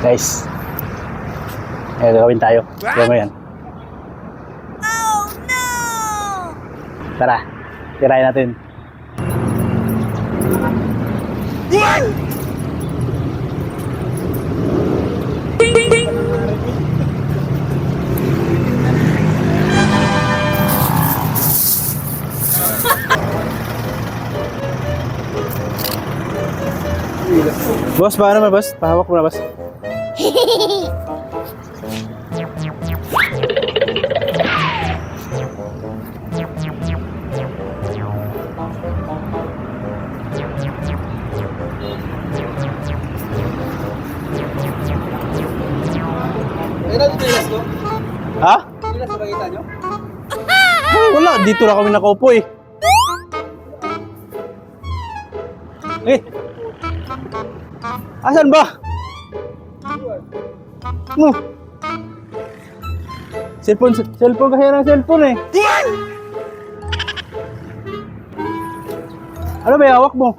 Guys, may gagawin tayo. Tignan mo yan. Oh no! Tara, tirahin natin. Boss, paano naman boss? Pahawak mo na boss. Ha? Ay, wala, dito na kami nakaupo eh. Eh. Asan ba? Cellphone kasi ng cellphone eh. Ano ba yung hawak mo?